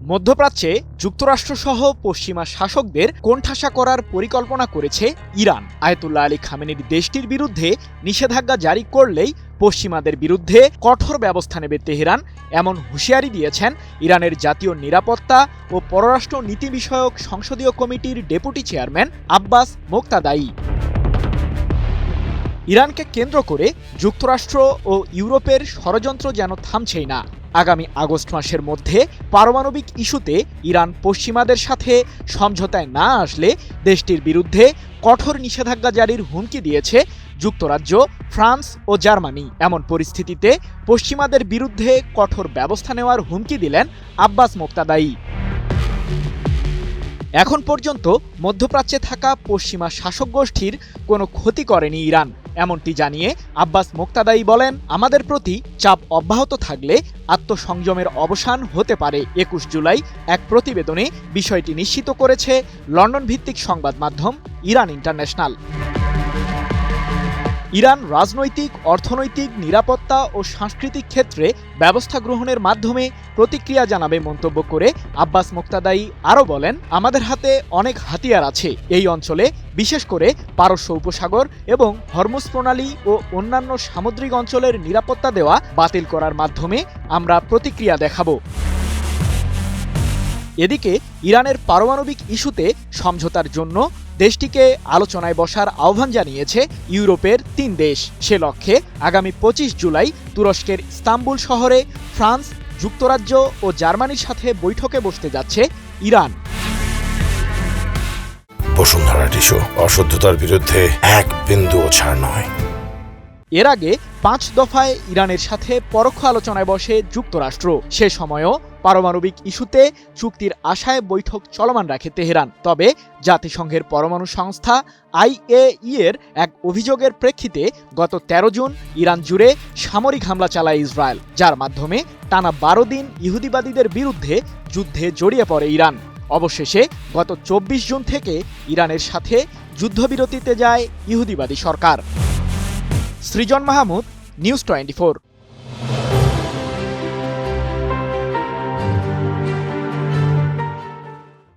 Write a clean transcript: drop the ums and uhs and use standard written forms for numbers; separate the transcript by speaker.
Speaker 1: মধ্যপ্রাচ্যে যুক্তরাষ্ট্রসহ পশ্চিমা শাসকদের কোণঠাসা করার পরিকল্পনা করেছে ইরান। আয়াতুল্লাহ আলী খামেনির দেশটির বিরুদ্ধে নিষেধাজ্ঞা জারি করলেই পশ্চিমাদের বিরুদ্ধে কঠোর ব্যবস্থা নেবে তেহরান, এমন হুঁশিয়ারি দিয়েছেন ইরানের জাতীয় নিরাপত্তা ও পররাষ্ট্র নীতি বিষয়ক সংসদীয় কমিটির ডেপুটি চেয়ারম্যান আব্বাস মোক্তাদাই। ইরানকে কেন্দ্র করে যুক্তরাষ্ট্র ও ইউরোপের ষড়যন্ত্র যেন থামছেই না। আগামী আগস্ট মাসের মধ্যে পারমাণবিক ইস্যুতে ইরান পশ্চিমাদের সাথে সমঝোতায় না আসলে দেশটির বিরুদ্ধে কঠোর নিষেধাজ্ঞা জারির হুমকি দিয়েছে যুক্তরাজ্য, ফ্রান্স ও জার্মানি। এমন পরিস্থিতিতে পশ্চিমাদের বিরুদ্ধে কঠোর ব্যবস্থা নেওয়ার হুমকি দিলেন আব্বাস মোক্তাদাই। এখন পর্যন্ত মধ্যপ্রাচ্যে থাকা পশ্চিমা শাসক গোষ্ঠীর কোনো ক্ষতি করেনি ইরান, এমনটি জানিয়ে আব্বাস মোক্তাদাই বলেন, আমাদের প্রতি চাপ অব্যাহত থাকলে আত্মসংযমের অবসান হতে পারে। ২১ জুলাই এক প্রতিবেদনে বিষয়টি নিশ্চিত করেছে লন্ডন ভিত্তিক সংবাদ মাধ্যম ইরান ইন্টারন্যাশনাল। ইরান রাজনৈতিক, অর্থনৈতিক, নিরাপত্তা ও সাংস্কৃতিক ক্ষেত্রে ব্যবস্থা গ্রহণের মাধ্যমে প্রতিক্রিয়া জানাবে মন্তব্য করে আব্বাস মোক্তাদাই আরও বলেন, আমাদের হাতে অনেক হাতিয়ার আছে। এই অঞ্চলে বিশেষ করে পারস্য উপসাগর এবং হরমুজ প্রণালী ও অন্যান্য সামুদ্রিক অঞ্চলের নিরাপত্তা দেওয়া বাতিল করার মাধ্যমে আমরা প্রতিক্রিয়া দেখাব। এদিকে ইরানের পারমাণবিক ইস্যুতে সমঝোতার জন্য দেশটিকে আলোচনায় বসার আহ্বান জানিয়েছে ইউরোপের ৩ দেশ। সে লক্ষ্যে আগামী ২৫ জুলাই তুরস্কের ইস্তাম্বুল শহরে ফ্রান্স, যুক্তরাজ্য ও জার্মানির সাথে বৈঠকে বসতে যাচ্ছে ইরান।
Speaker 2: বসুন্ধরা টিস্যু, অশুদ্ধতার বিরুদ্ধে এক বিন্দুও ছাড় নয়।
Speaker 1: এর আগে ৫ দফায় ইরানের সাথে পরোক্ষ আলোচনায় বসে যুক্তরাষ্ট্র। সে সময়ও পারমাণবিক ইস্যুতে চুক্তির আশায় বৈঠক চলমান রাখে তেহরান। তবে জাতিসংঘের পরমাণু সংস্থা IAEA এর এক অভিযোগের প্রেক্ষিতে গত ১৩ জুন ইরান জুড়ে সামরিক হামলা চালায় ইসরায়েল, যার মাধ্যমে টানা ১২ দিন ইহুদিবাদীদের বিরুদ্ধে যুদ্ধে জড়িয়ে পড়ে ইরান। অবশেষে গত ২৪ জুন থেকে ইরানের সাথে যুদ্ধবিরতিতে যায় ইহুদিবাদী সরকার। সৃজন মাহমুদ, নিউজ 24।